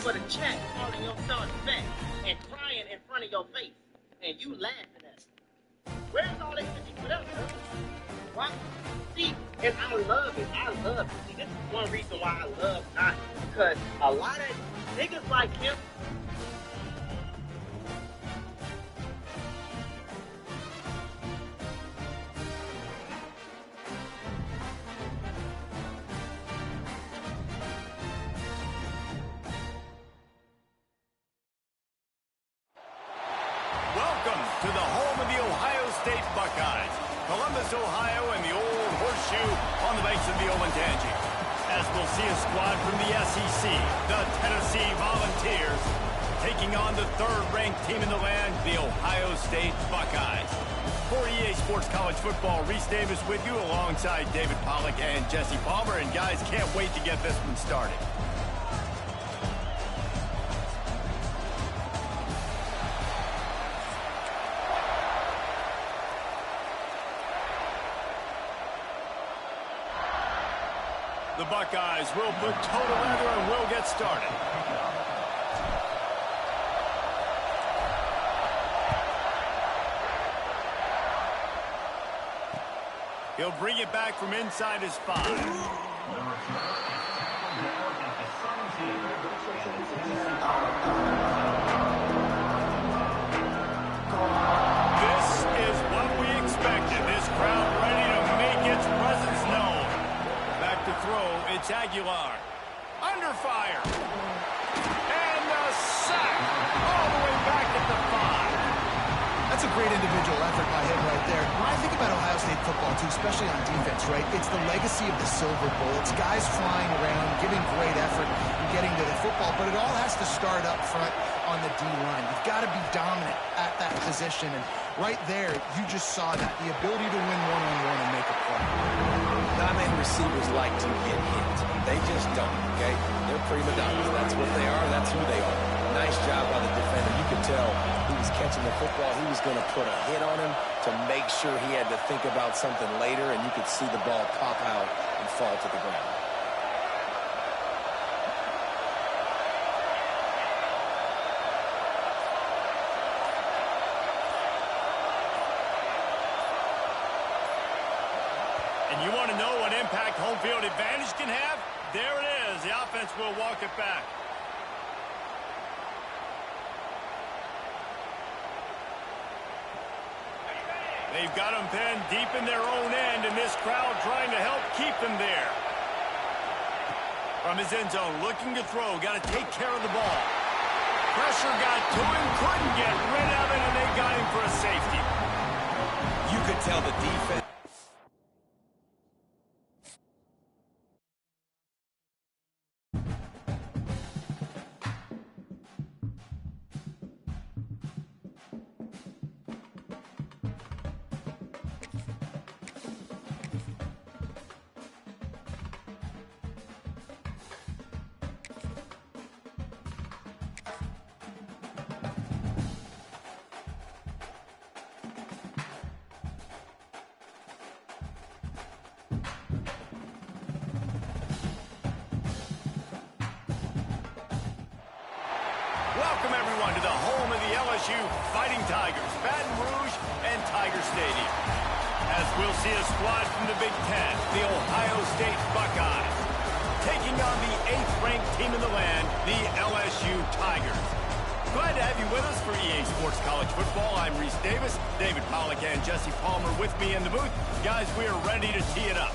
for the check calling your son fat and crying in front of your face, and you laughing at it. Where's all that shit you put up, bro? Why? See, and I love it. I love it. See, this is one reason why I love Ncaa, because a lot of niggas like him. Welcome to the home of the Ohio State Buckeyes, Columbus, Ohio, and the old horseshoe on the banks of the Ncaa. As we'll see a squad from the SEC, the Tennessee Volunteers, taking on the third-ranked team in the land, the Ohio State Buckeyes. For EA Sports College Football, Reese Davis with you alongside David Pollack and Jesse Palmer. And guys, can't wait to get this one started. The Buckeyes will put total leather and will get started. He'll bring it back from inside his 5. This is what we expected. This crowd ready to make its presence known. Back to throw, it's Aguilar. Under fire. And a sack. All the way back at the 5. That's a great individual effort by him right there. When I think about Ohio State football, too, especially on defense, right, it's the legacy of the Silver Bullets. Guys flying around, giving great effort, and getting to the football. But it all has to start up front on the D-line. You've got to be dominant at that position. And right there, you just saw that. The ability to win one-on-one and make a play. Not-name receivers like to get hit. They just don't, okay? They're prima donnas. That's what they are. That's who they are. Nice job by the defender. You could tell he was catching the football. He was going to put a hit on him to make sure he had to think about something later, and you could see the ball pop out and fall to the ground. And you want to know what impact home field advantage can have? There it is. The offense will walk it back. They've got them pinned deep in their own end, and this crowd trying to help keep them there. From his end zone, looking to throw. Got to take care of the ball. Pressure got to him, couldn't get rid of it, and they got him for a safety. You could tell the defense. Welcome, everyone, to the home of the LSU Fighting Tigers, Baton Rouge and Tiger Stadium. As we'll see a squad from the Big Ten, the Ohio State Buckeyes, taking on the 8th-ranked team in the land, the LSU Tigers. Glad to have you with us for EA Sports College Football. I'm Reese Davis, David Pollack and Jesse Palmer with me in the booth. Guys, we are ready to tee it up.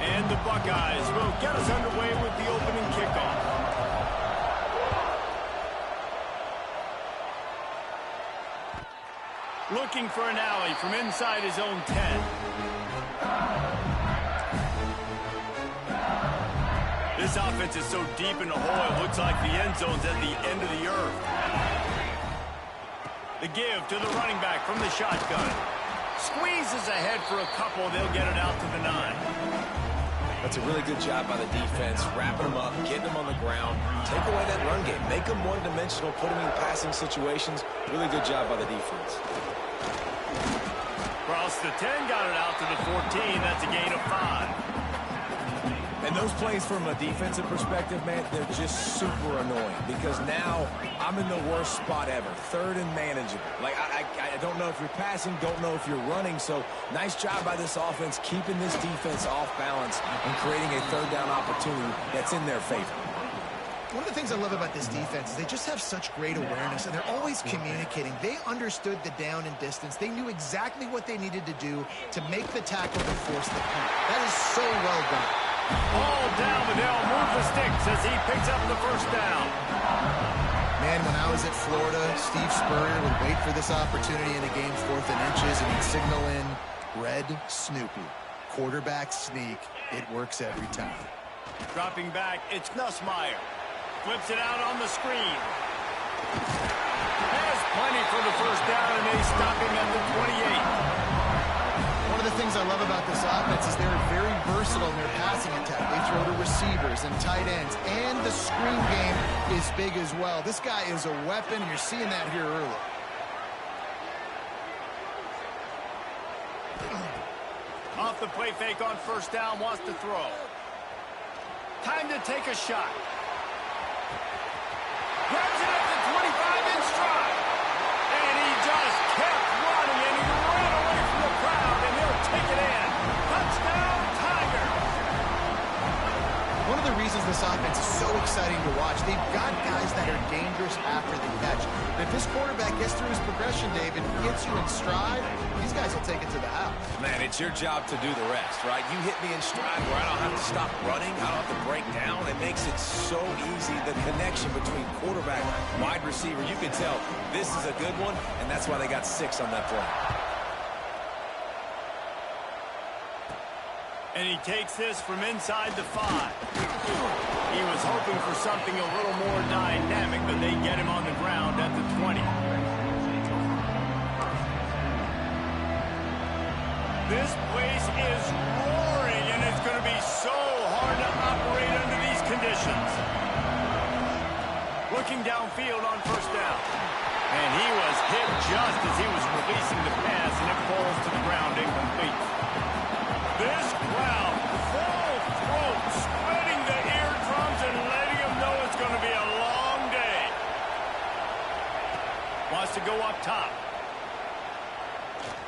And the Buckeyes will get us underway with the opening kickoff. Looking for an alley from inside his own 10. This offense is so deep in the hole, it looks like the end zone's at the end of the earth. The give to the running back from the shotgun. Squeezes ahead for a couple. They'll get it out to the 9. That's a really good job by the defense, wrapping them up, getting them on the ground. Take away that run game. Make them one-dimensional, put them in passing situations. Really good job by the defense. Across the 10, got it out to the 14. That's a gain of 5. And those plays from a defensive perspective, man, they're just super annoying because now I'm in the worst spot ever, third and manageable. Like, I don't know if you're passing, don't know if you're running, so nice job by this offense keeping this defense off balance and creating a third down opportunity that's in their favor. One of the things I love about this defense is they just have such great awareness, and they're always communicating. They understood the down and distance. They knew exactly what they neneeded to do to make the tackle to force the punt. That is so well done. All down, but they'll move the sticks as he picks up the first down. Man, when I was at Florida, Steve Spurrier would wait for this opportunity in a game 4th and inches, and he'd signal in Red Snoopy. Quarterback sneak. It works every time. Dropping back, it's Nussmeier. Flips it out on the screen. Has plenty for the first down, and they stop him at the 28. One of the things I love about this offense is they're very versatile in their passing attack. They throw to receivers and tight ends, and the screen game is big as well. This guy is a weapon, and you're seeing that here early. Off the play fake on first down, wants to throw. Time to take a shot. Grabs it at the 25 in stride. And he just kept running, and he ran away from the crowd, and he'll take it in. Touchdown, Tiger. One of the reasons this offense is so exciting to watch, they've got guys that are dangerous after the catch. But if this quarterback gets through his progression, David, gets you in stride, these guys will take it to the house. Man, it's your job to do the rest, right? You hit me in stride where I don't have to stop running. I don't have to break down. It makes it so easy. The connection between quarterback and wide receiver, you can tell this is a good one, and that's why they got 6 on that play. And he takes this from inside the 5. He was hoping for something a little more dynamic, but they get him on the ground at the 20. This place is roaring, and it's going to be so hard to operate under these conditions. Looking downfield on first down. And he was hit just as he was releasing the pass, and it falls to the ground incomplete. This crowd, full throat, spreading the eardrums and letting them know it's going to be a long day. Wants to go up top.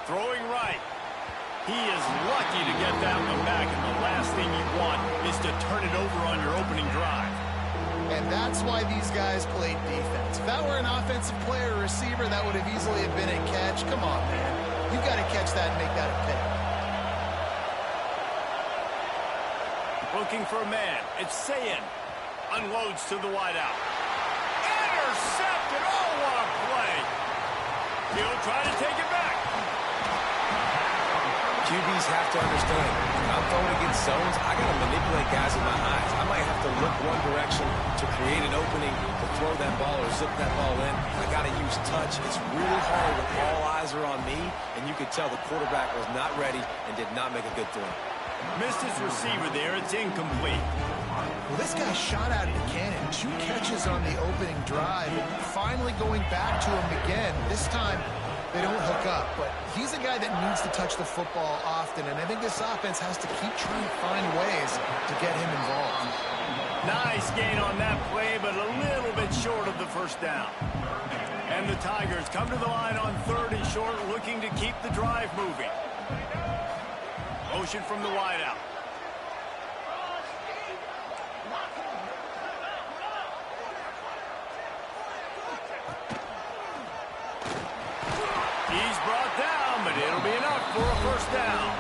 Throwing right. He is lucky to get that one back, and the last thing you want is to turn it over on your opening drive. And that's why these guys played defense. If that were an offensive player or receiver, that would have easily have been a catch. Come on, man. You've got to catch that and make that a pick. Looking for a man. It's Ncaa. Unloads to the wideout. Intercepted. Oh, what a play. He'll try to take it back. QBs have to understand, when I'm throwing against zones, I got to manipulate guys with my eyes. I might have to look one direction to create an opening to throw that ball or zip that ball in. I got to use touch. It's really hard when all eyes are on me, and you could tell the quarterback was not ready and did not make a good throw. Missed his receiver there. It's incomplete. Well, this guy shot out of the cannon. 2 catches on the opening drive. Finally going back to him again. This time, they don't hook up, but he's a guy that needs to touch the football often, and I think this offense has to keep trying to find ways to get him involved. Nice gain on that play, but a little bit short of the first down. And the Tigers come to the line on 3rd and short, looking to keep the drive moving. Motion from the wideout. He's brought down, but it'll be enough for a first down.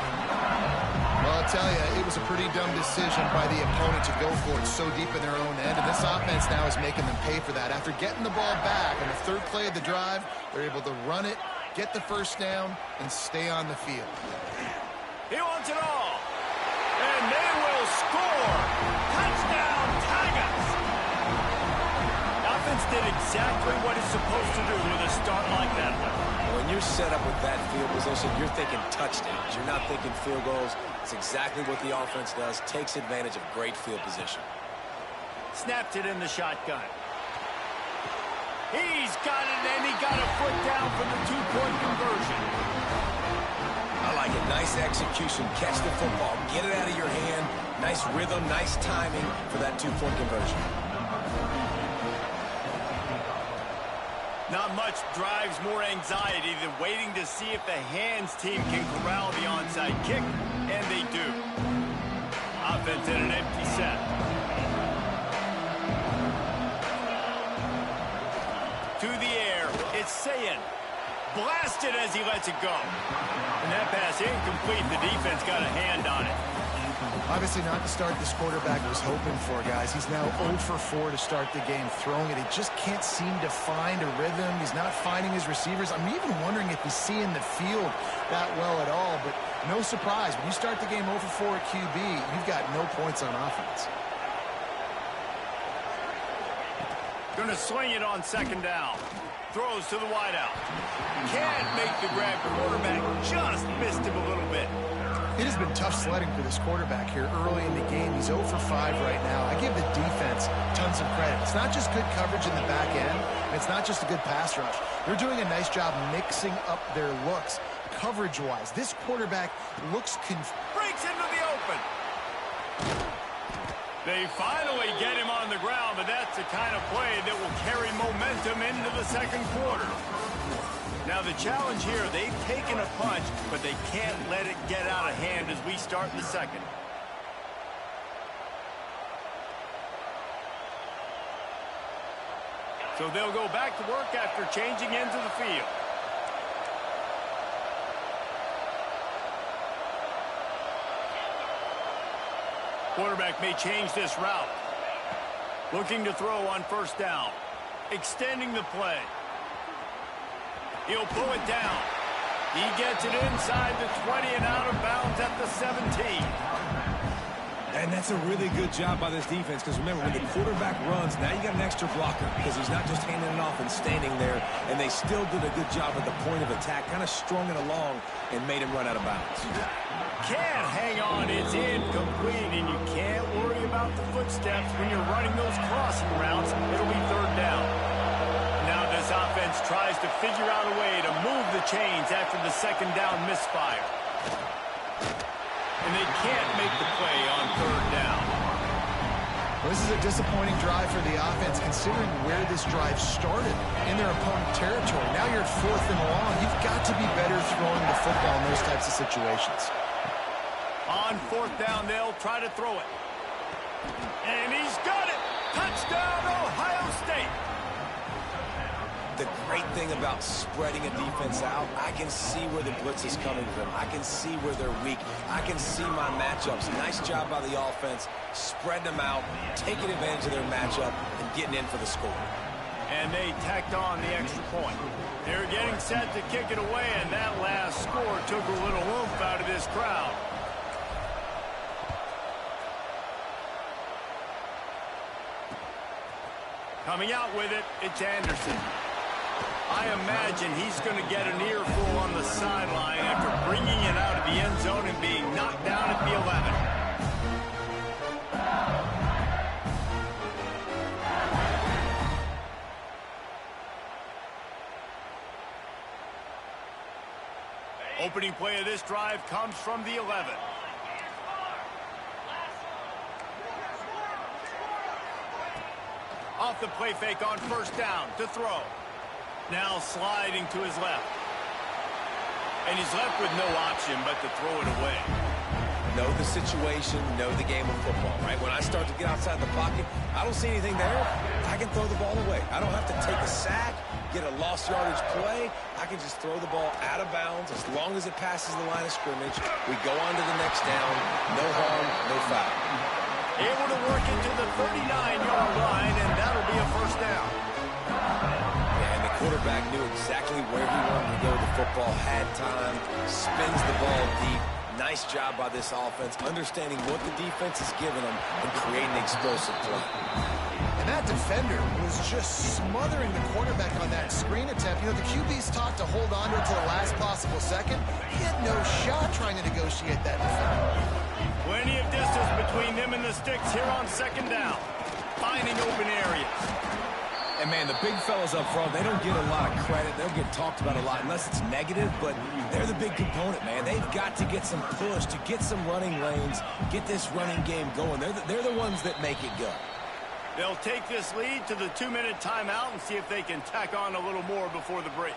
Well, I'll tell you, it was a pretty dumb decision by the opponent to go for it so deep in their own end, and this offense now is making them pay for that. After getting the ball back on the 3rd play of the drive, they're able to run it, get the first down, and stay on the field. He wants it all. And they will score. Touchdown, Tigers. Offense did exactly what it's supposed to do with a start like that one. When you're set up with that field position, you're thinking touchdowns. You're not thinking field goals. It's exactly what the offense does. Takes advantage of great field position. Snapped it in the shotgun. He's got it, and he got a foot down for the 2-point conversion. like it. Nice execution. Catch the football. Get it out of your hand. Nice rhythm, nice timing for that two-point conversion. Not much drives more anxiety than waiting to see if the hands team can corral the onside kick, and they do. Offense in an empty set. To the air, it's Ncaa. Blasted as he lets it go. And that pass incomplete. The defense got a hand on it. Obviously not the start this quarterback was hoping for, guys. He's now 0 for 4 to start the game throwing it. He just can't seem to find a rhythm. He's not finding his receivers. I'm even wondering if he's seeing the field that well at all. But no surprise. When you start the game 0 for 4 at QB, you've got no points on offense. Going to sling it on second down. Throws to the wideout. Can't make the grab. Quarterback just missed him a little bit. It has been tough sledding for this quarterback here early in the game. He's 0 for 5 right now. I give the defense tons of credit. It's not just good coverage in the back end. And it's not just a good pass rush. They're doing a nice job mixing up their looks coverage-wise. This quarterback looks breaks into the open. They finally get him on the ground, but that's the kind of play that will carry momentum into the second quarter. Now the challenge here, they've taken a punch, but they can't let it get out of hand as we start the second. So they'll go back to work after changing into the field. Quarterback may change this route. Looking to throw on first down. Extending the play. He'll pull it down. He gets it inside the 20 and out of bounds at the 17. And that's a really good job by this defense because remember, when the quarterback runs, now you got an extra blocker because he's not just handing it off and standing there, and they still did a good job at the point of attack, kind of strung it along and made him run out of bounds. Can't hang on. It's incomplete, and you can't worry about the footsteps when you're running those crossing routes. It'll be third down. Now this offense tries to figure out a way to move the chains after the second down misfire. And they can't make the play on third down. Well, this is a disappointing drive for the offense considering where this drive started in their opponent territory. Now you're at 4th and long. You've got to be better throwing the football in those types of situations. On 4th down, they'll try to throw it. And he's got it! Touchdown, Ohio State! The great thing about spreading a defense out, I can see where the blitz is coming from. I can see where they're weak. I can see my matchups. Nice job by the offense, spreading them out, taking advantage of their matchup, and getting in for the score. And they tacked on the extra point. They're getting set to kick it away, and that last score took a little oomph out of this crowd. Coming out with it, it's Anderson. I imagine he's going to get an earful on the sideline after bringing it out of the end zone and being knocked down at the 11. Opening play of this drive comes from the 11. Off the play fake on first down to throw. Now sliding to his left. And he's left with no option but to throw it away. Know the situation, know the game of football, right? When I start to get outside the pocket, I don't see anything there. I can throw the ball away. I don't have to take a sack, get a lost yardage play. I can just throw the ball out of bounds as long as it passes the line of scrimmage. We go on to the next down. No harm, no foul. Able to work it to the 39-yard line, and that'll be a first down. And the quarterback knew exactly where he wanted to go. The football had time, spins the ball deep. Nice job by this offense, understanding what the defense is giving them and creating explosive play. And that defender was just smothering the quarterback on that screen attempt. You know, the QB's taught to hold on to it to the last possible second. He had no shot trying to negotiate that defender. Plenty of distance between them and the sticks here on second down. Finding open areas. And, man, the big fellas up front, they don't get a lot of credit. They'll get talked about a lot unless it's negative, but they're the big component, man. They've got to get some push, to get some running lanes, get this running game going. They're the ones that make it go. They'll take this lead to the 2-minute timeout and see if they can tack on a little more before the break.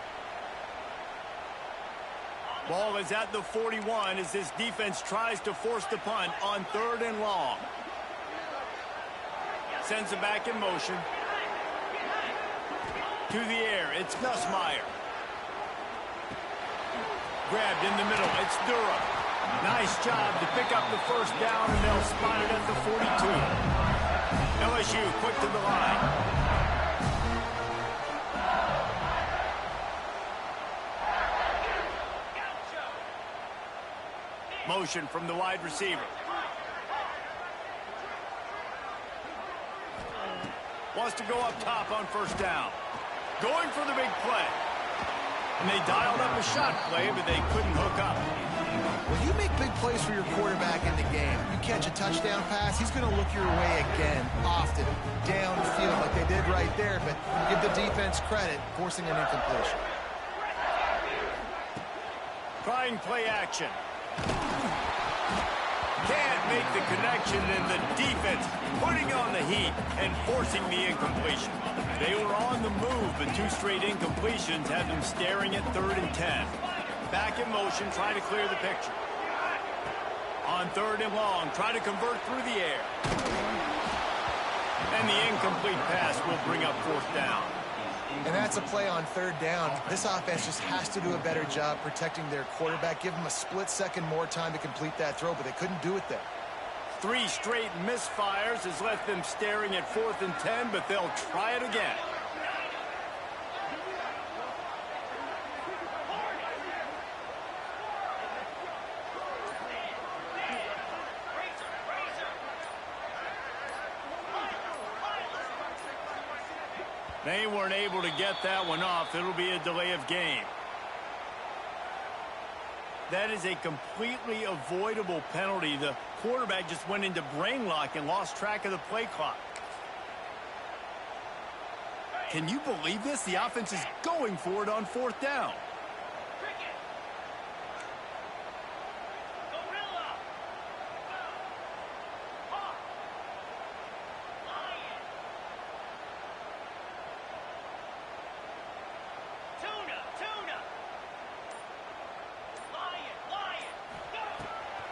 Ball is at the 41 as this defense tries to force the punt on 3rd and long. Sends it back in motion. To the air, it's Nussmeier. Grabbed in the middle, it's Durham. Nice job to pick up the first down, and they'll spot it at the 42. LSU quick to the line. Motion from the wide receiver. Wants to go up top on first down. Going for the big play. And they dialed up a shot play, but they couldn't hook up. When you make big plays for your quarterback in the game, you catch a touchdown pass, he's going to look your way again, often, downfield like they did right there, but give the defense credit, forcing an incompletion. Trying play action. Can't make the connection, and the defense putting on the heat and forcing the incompletion. They were on the move, but 2 straight incompletions had them staring at 3rd and 10. Back in motion, trying to clear the picture. On 3rd and long, try to convert through the air. And the incomplete pass will bring up 4th down. And that's a play on 3rd down. This offense just has to do a better job protecting their quarterback. Give them a split second more time to complete that throw, but they couldn't do it there. 3 straight misfires has left them staring at 4th and 10, but they'll try it again. They weren't able to get that one off. It'll be a delay of game. That is a completely avoidable penalty. The quarterback just went into brain lock and lost track of the play clock. Can you believe this? The offense is going for it on 4th down.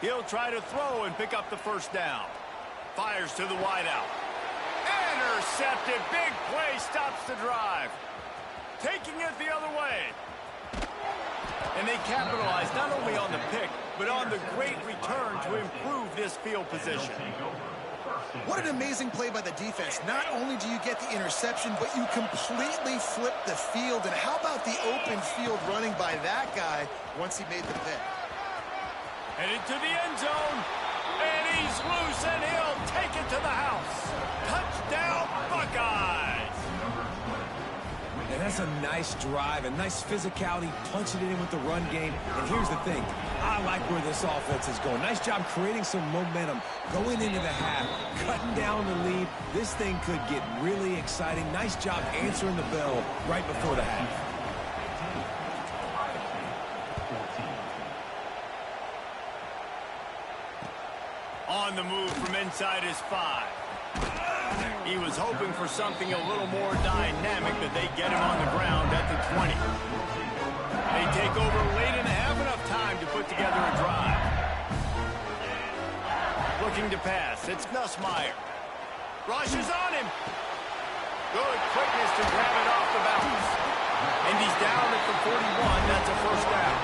He'll try to throw and pick up the first down. Fires to the wideout. Intercepted. Big play stops the drive. Taking it the other way. And they capitalize not only on the pick, but on the great return to improve this field position. What an amazing play by the defense. Not only do you get the interception, but you completely flip the field. And how about the open field running by that guy once he made the pick? Headed to the end zone, and he's loose, and he'll take it to the house. Touchdown, Buckeyes! And that's a nice drive, a nice physicality, punching it in with the run game. And here's the thing, I like where this offense is going. Nice job creating some momentum, going into the half, cutting down the lead. This thing could get really exciting. Nice job answering the bell right before the half. On the move from inside his 5. He was hoping for something a little more dynamic, but they get him on the ground at the 20. They take over late and have enough time to put together a drive. Looking to pass. It's Nussmeier. Rushes on him. Good quickness to grab it off the bounce. And he's down at the 41. That's a first down.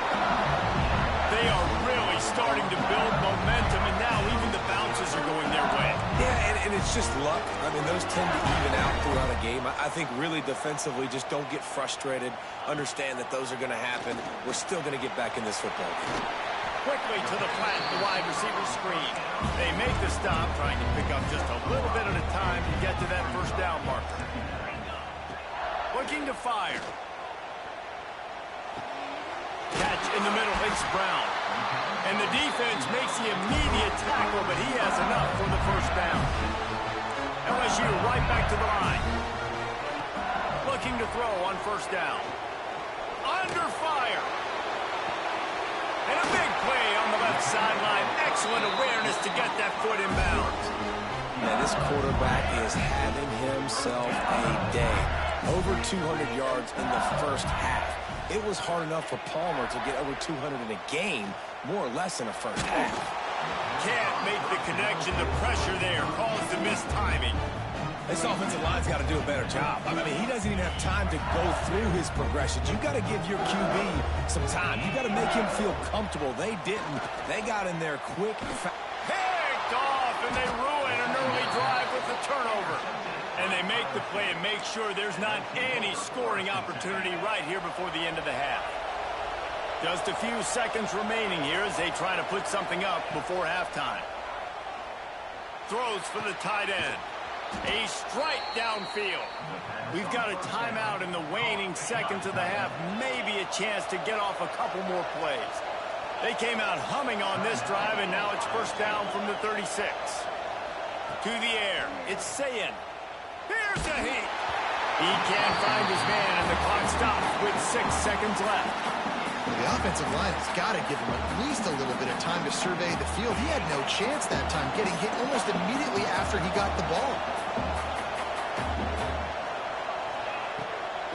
They are really starting to build momentum, and now even the bounces are going their way. Yeah, and it's just luck. I mean, those tend to even out throughout a game. I think really defensively, just don't get frustrated. Understand that those are going to happen. We're still going to get back in this football game. Quickly to the flat, the wide receiver screen. They make the stop, trying to pick up just a little bit at a time to get to that first down marker. Looking to fire. Catch in the middle, it's Brown. And the defense makes the immediate tackle, but he has enough for the first down. LSU right back to the line. looking to throw on first down. Under fire. And a big play on the left sideline. Excellent awareness to get that foot in bounds. Man, this quarterback is having himself a day. Over 200 yards in the first half. It was hard enough for Palmer to get over 200 in a game, more or less in the first half. Can't make the connection. The pressure there caused the missed timing. This offensive line's got to do a better job. I mean, he doesn't even have time to go through his progressions. You got to give your QB some time. You got to make him feel comfortable. They didn't. They got in there quick. Picked off, and they ruin an early drive with the turnover. And they make the play and make sure there's not any scoring opportunity right here before the end of the half. Just a few seconds remaining here as they try to put something up before halftime. Throws for the tight end. A strike downfield. We've got a timeout in the waning seconds of the half. Maybe a chance to get off a couple more plays. They came out humming on this drive, and now it's first down from the 36. To the air. It's Ncaa. Here's a heat. He can't find his man, and the clock stops with 6 seconds left. The offensive line has got to give him at least a little bit of time to survey the field. He had no chance that time, getting hit almost immediately after he got the ball.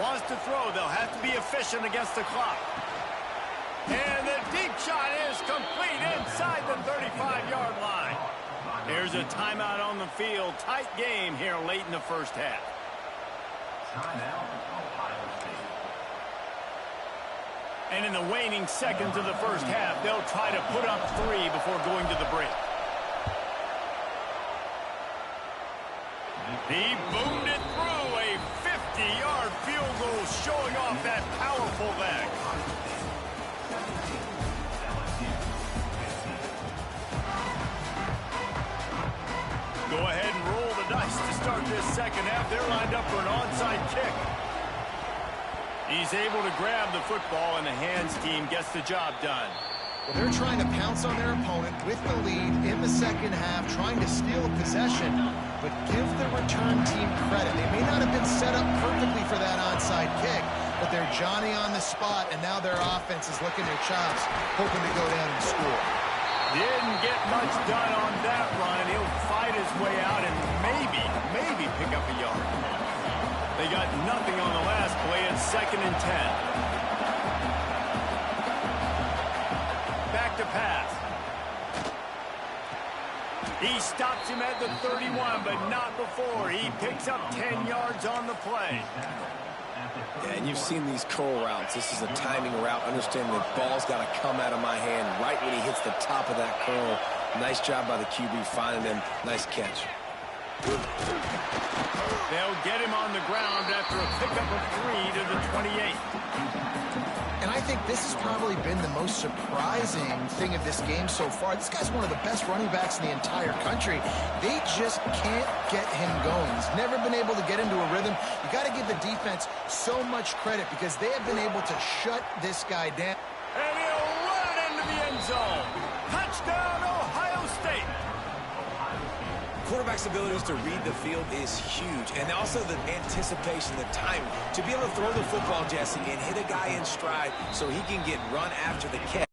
Wants to throw. They'll have to be efficient against the clock. And the deep shot is complete inside the 35-yard line. There's a timeout on the field. Tight game here late in the first half. And in the waning seconds of the first half, they'll try to put up 3 before going to the break. He boomed it through. A 50-yard field goal showing off that powerful leg. Go ahead and roll the dice to start this second half. They're lined up for an onside kick. He's able to grab the football, and the hands team gets the job done. Well, they're trying to pounce on their opponent with the lead in the second half, trying to steal a possession, but give the return team credit. They may not have been set up perfectly for that onside kick, but they're Johnny on the spot, and now their offense is licking their chops, hoping to go down and score. Didn't get much done on that run. He'll fight his way out and maybe pick up a yard. They got nothing on the last play. It's 2nd and 10. Back to pass. He stops him at the 31, but not before. He picks up 10 yards on the play. Yeah, and you've seen these curl routes. This is a timing route. Understanding the ball's got to come out of my hand right when he hits the top of that curl. Nice job by the QB finding him. Nice catch. They'll get him on the ground after a pickup of 3 to the 28. And I think this has probably been the most surprising thing of this game so far. This guy's one of the best running backs in the entire country. They just can't get him going. He's never been able to get into a rhythm. You got to give the defense so much credit because they have been able to shut this guy down. And he'll run it into the end zone. Touchdown, Ohio State. Quarterback's abilities to read the field is huge, and also the anticipation, the timing. To be able to throw the football, Jesse, and hit a guy in stride so he can get run after the catch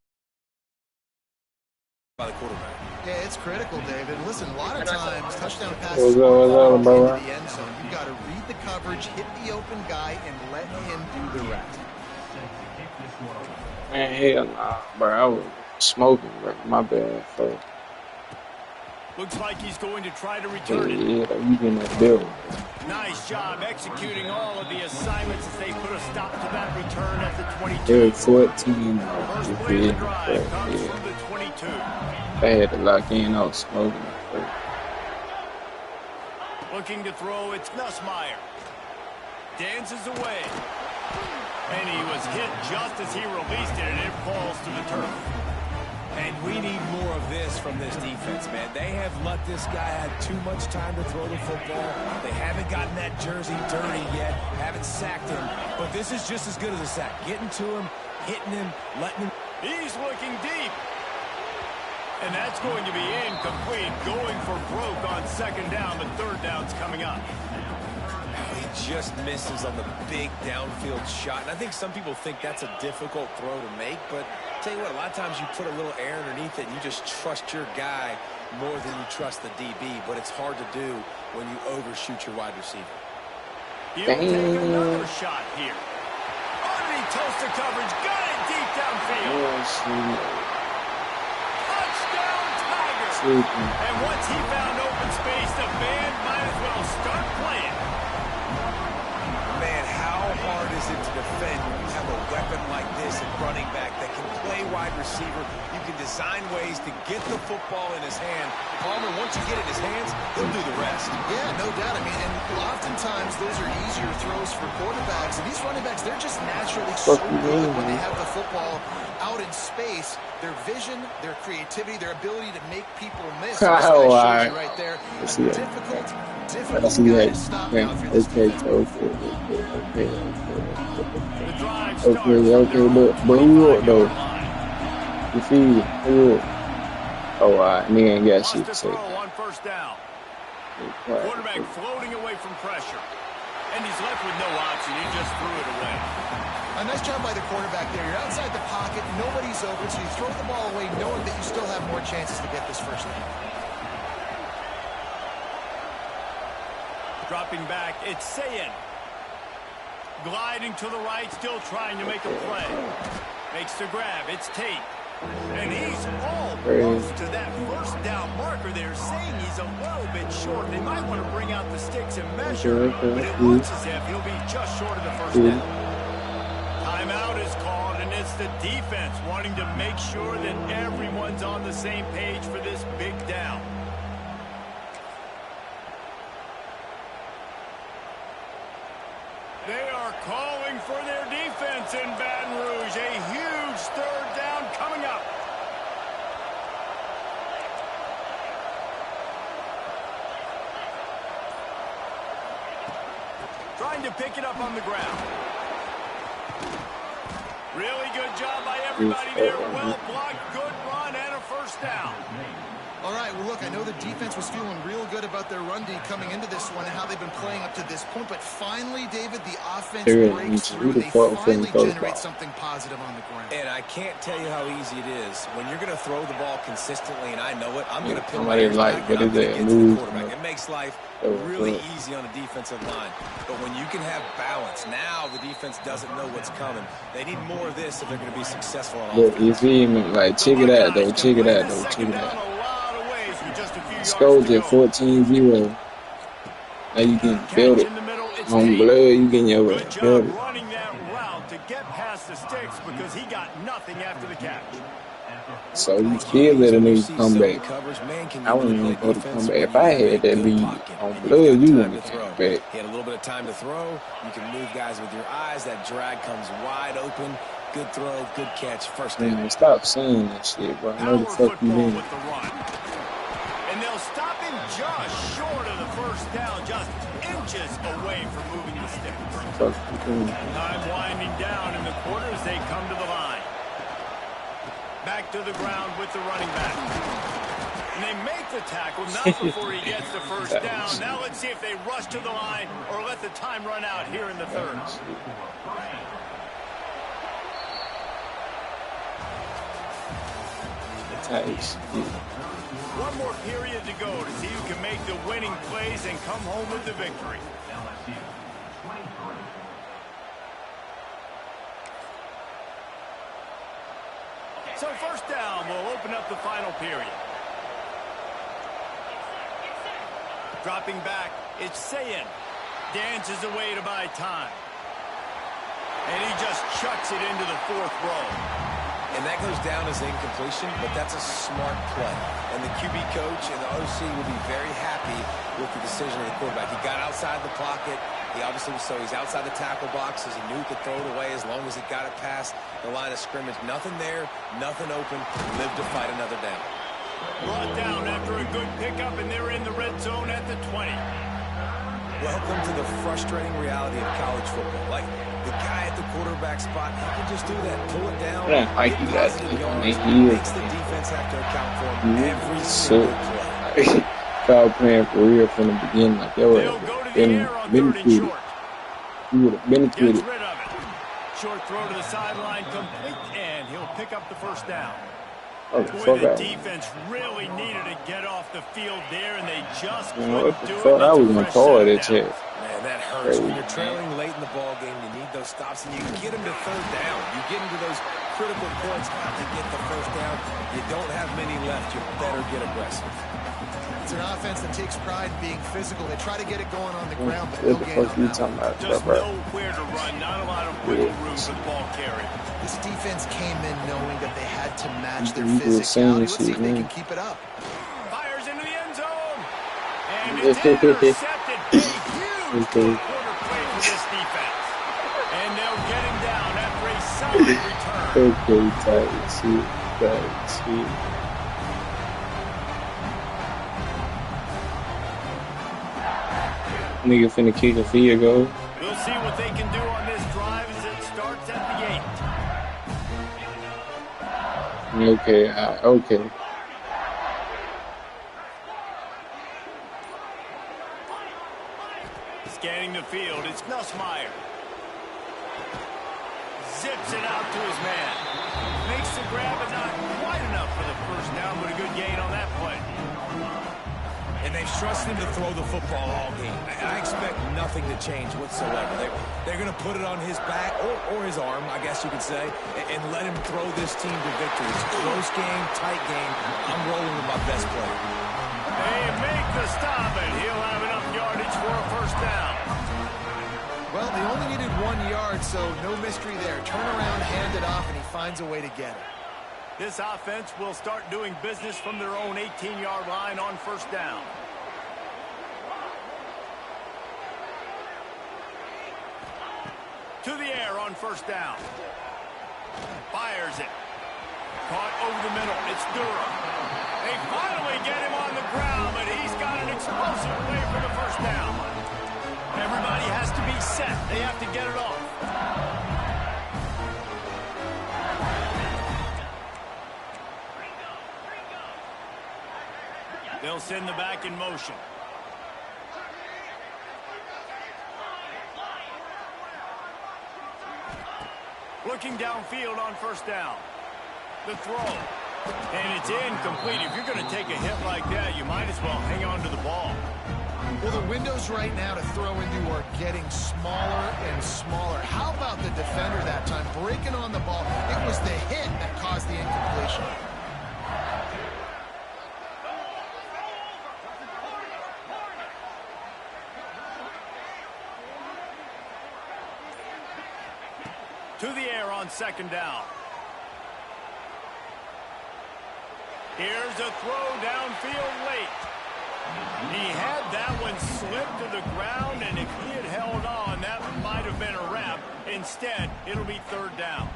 by the quarterback. Yeah, it's critical, David. Listen, a lot of times, touchdown passes into the end zone. You've got to read the coverage, hit the open guy, and let him do the rest. Man, hell nah, bro. I was smoking, bro. My bad, folks. Looks like he's going to try to return it. Yeah, you in that building. Nice job executing all of the assignments as they put a stop to that return at the 22. They were 14. First play of the drive comes from the 22. They had to lock in on smoking. Looking to throw, it's Nussmeier. Dances away. And he was hit just as he released it, and it falls to the turf. And we need more of this from this defense, man. They have let this guy have too much time to throw the football. They haven't gotten that jersey dirty yet, haven't sacked him. But this is just as good as a sack. Getting to him, hitting him, letting him. He's looking deep. And that's going to be incomplete. Going for broke on second down, but third down's coming up. just misses on the big downfield shot. And I think some people think that's a difficult throw to make, but I'll tell you what, a lot of times you put a little air underneath it and you just trust your guy more than you trust the DB, but it's hard to do when you overshoot your wide receiver. He'll take another shot here. Underneath toaster coverage, got it deep downfield. Touchdown Tigers! And once he found open space, the band might as well start playing. Man, how hard is it to defend when you have a weapon like this at running back that can play wide receiver? You can design ways to get the football in his hand. Palmer, once you get it in his hands, he'll do the rest. Yeah, no doubt. I mean, and oftentimes those are easier throws for quarterbacks. And these running backs, they're just naturally so good when they have the football out in space. Their vision, their creativity, their ability to make people miss. This guy shows you right there. Difficult guy to stop now if you're this Okay, but who up though? You see, who up? Oh, and he ain't got shit to say. On first down. Quarterback floating away from pressure. And he's left with no option. He just threw it away. A nice job by the quarterback there. You're outside the pocket. Nobody's open, so you throw the ball away knowing that you still have more chances to get this first down. Dropping back, it's Ncaa. Gliding to the right, still trying to make a play. Makes the grab, it's Tate. And he's almost to that first down marker there, saying he's a little bit short. They might want to bring out the sticks and measure, but it looks as if he'll be just short of the first down. Timeout is called, and it's the defense wanting to make sure that everyone's on the same page for this big down. They are calling for their defense in Baton Rouge. A huge third down coming up. Trying to pick it up on the ground. Really good job by everybody there. Well blocked, good run, and a first down. All right, well, look, I know the defense was feeling real good about their run D coming into this one and how they've been playing up to this point, but finally, David, the offense breaks through. They finally generate something positive on the ground. And I can't tell you how easy it is. When you're going to throw the ball consistently, and I know it, I'm going to pin my ears back and I'm going to get to the quarterback. It makes life really easy on a defensive line. But when you can have balance, now the defense doesn't know what's coming. They need more of this if they're going to be successful on offense. You see me, like, check it out, though. Check it out, though. Check it out. Scored at 14-0. Now you can build it. On blood, you can build it. Running that route to get past the sticks because he got nothing after the catch. So you still let a nigga come back. I wouldn't even go to come back. If I had that lead on blood, you wouldn't come back. He had a little bit of time to throw. You can move guys with your eyes. That drag comes wide open. Good throw, good catch, first down. Man, stop saying that shit, bro. I know the fuck you mean. And they'll stop him just short of the first down, just inches away from moving the sticks. Time winding down in the quarter as they come to the line. Back to the ground with the running back. And they make the tackle, not before he gets the first down. Now let's see if they rush to the line or let the time run out here in the third. One more period to go to see who can make the winning plays and come home with the victory. So first down will open up the final period. Dropping back, it's Ncaa. Dances away to buy time. And he just chucks it into the fourth row. And that goes down as incompletion, but that's a smart play. And the QB coach and the OC will be very happy with the decision of the quarterback. He got outside the pocket. He obviously so he's outside the tackle boxes. He knew he could throw it away as long as he got it past the line of scrimmage. Nothing there, nothing open. Lived to fight another down. Brought down after a good pickup, and they're in the red zone at the 20. Welcome to the frustrating reality of college football. Like, the guy at the quarterback spot, he can just do that. Pull it down. I don't like you guys. Makes the defense have to account for him every single play. Kyle playing for real from the beginning. Like, yo, They'll go to the air on 3rd and short. He would have benefited. Gets rid of it. Short throw to the sideline, complete, and he'll pick up the first down. Oh, Boy, the defense really needed to get off the field there, and they just couldn't do it. I was gonna call it a check. Man, that hurts. When you're trailing late in the ball game, you need those stops, and you get them to third down. You get into those critical points to get the first down. You don't have many left. You better get aggressive. It's an offense that takes pride in being physical. They try to get it going on the ground, but What they'll the gain fuck you on talking about? Just nowhere to run. Not a lot of wiggle room for the ball carrier. This defense came in knowing that they had to match their You do the same physicality. Let's see if they shit, can keep it up. Fires into the end zone. And it's intercepted. A huge quarter play for this defense. And they'll get him down after a solid return. Okay, tight shit. Nigga finna kick a field goal. We'll see what they can do on this drive as it starts at the 8. Okay, okay. Scanning the field, it's Nussmeier. Zips it out to his man. Makes the grab, but not quite enough for the first down, but a good gain on that play. And they've trusted him to throw the football all game. I expect nothing to change whatsoever. They're going to put it on his back, or his arm, I guess you could say, and let him throw this team to victory. It's a close game, tight game. I'm rolling with my best player. They make the stop, and he'll have enough yardage for a first down. Well, they only needed 1 yard, so no mystery there. Turn around, hand it off, and he finds a way to get it. This offense will start doing business from their own 18-yard line on first down. To the air on first down. Fires it. Caught over the middle. It's Durham. They finally get him on the ground, but he's got an explosive play for the first down. Everybody has to be set. They have to get it off. They'll send the back in motion. Looking downfield on first down. The throw. And it's incomplete. If you're going to take a hit like that, you might as well hang on to the ball. Well, the windows right now to throw into are getting smaller and smaller. How about the defender that time breaking on the ball? It was the hit that caused the incompletion. To the air on second down. Here's a throw downfield late. He had that one slip to the ground, and if he had held on, that might have been a wrap. Instead, it'll be third down.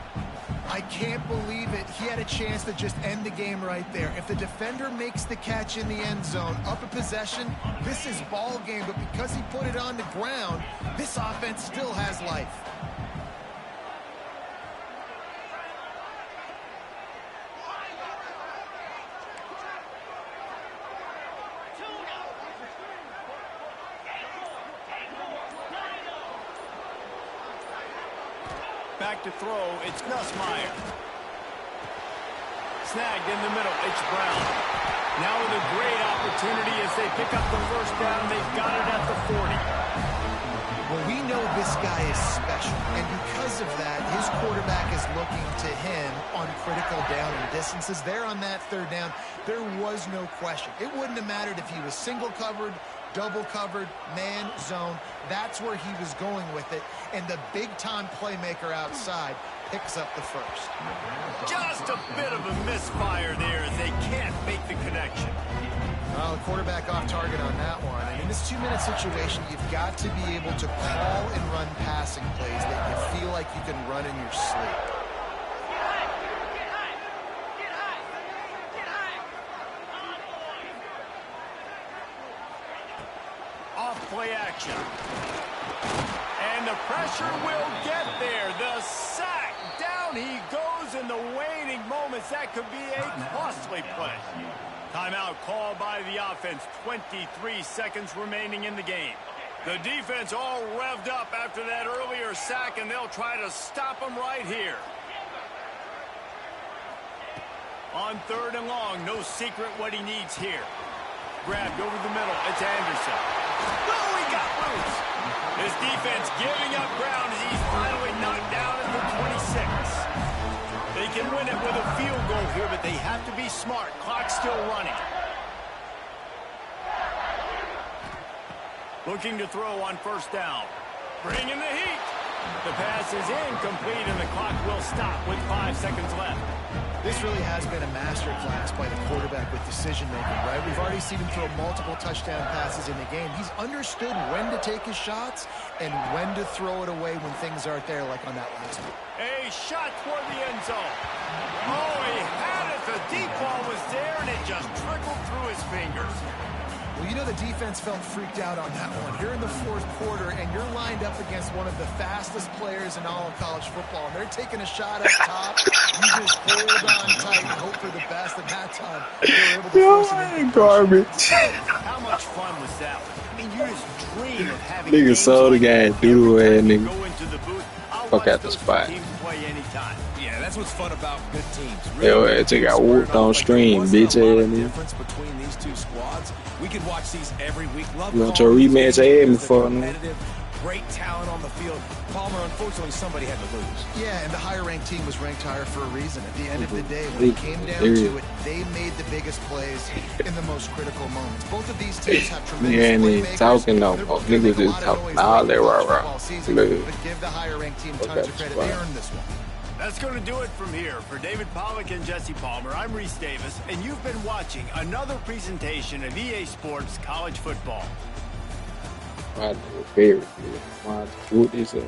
I can't believe it. He had a chance to just end the game right there. If the defender makes the catch in the end zone, up a possession, this is ball game. But because he put it on the ground, this offense still has life. Back to throw, it's Nussmeier. Snagged in the middle, it's Brown. Now with a great opportunity as they pick up the first down. They've got it at the 40. Well, we know this guy is special, and because of that, his quarterback is looking to him on critical down and distances. There on that third down, there was no question. It wouldn't have mattered if he was single covered, double covered, man, zone. That's where he was going with it, and the big-time playmaker outside picks up the first. Just a bit of a misfire there as they can't make the connection. Well, the quarterback off target on that one. And in this 2-minute situation, you've got to be able to call and run passing plays that you feel like you can run in your sleep. Off play action. And the pressure will get there. The sack. Down he goes in the waning moments. That could be a costly play. Timeout called by the offense. 23 seconds remaining in the game. The defense all revved up after that earlier sack, and they'll try to stop him right here. On 3rd and long, no secret what he needs here. Grabbed over the middle. It's Anderson. Oh, he got loose. His defense giving up ground as he's finally knocked down at the 26. They can win it with a field goal here, but they have to be smart. Clock's still running. Looking to throw on 1st down. Bringing the heat. The pass is incomplete, and the clock will stop with 5 seconds left. This really has been a master class by the quarterback with decision-making, right? We've already seen him throw multiple touchdown passes in the game. He's understood when to take his shots and when to throw it away when things aren't there, like on that last one. A shot toward the end zone. Oh, he had it. The deep ball was there, and it just trickled through his fingers. Well, you know the defense felt freaked out on that one. You're in the 4th quarter, and you're lined up against one of the fastest players in all of college football. And they're taking a shot up top. You just hold on tight and hope for the best. At that time, they were able to force it into garbage. How much fun was that one? I mean, you just dream of having Nigga games sold the like guy that. doodle Every ass time you nigga. go into the booth, I'll Fuck watch out the those two spot. teams play anytime. Yeah, that's what's fun about good teams. Yo, that chick got whooped on stream, bitch ass nigga. Difference between these two squads. We could watch these every week. Love You want your calling these rematch games ahead because before, they're man? competitive, great talent on the field. Palmer, unfortunately, somebody had to lose. Yeah, and the higher-ranked team was ranked higher for a reason. At the end of the day, when it came down to it, they made the biggest plays in the most critical moments. Both of these teams have tremendous Nigga ain't even playmakers. talking no They're more. both gonna make Niggas a just lot of talking noise all late that in rah college rah. football season, Look. but give the higher-ranked team Fuck tons out of the credit. They spot. earned this one. That's going to do it from here. For David Pollack and Jesse Palmer, I'm Reese Davis, and you've been watching another presentation of EA Sports College Football. My favorite. Why would this up?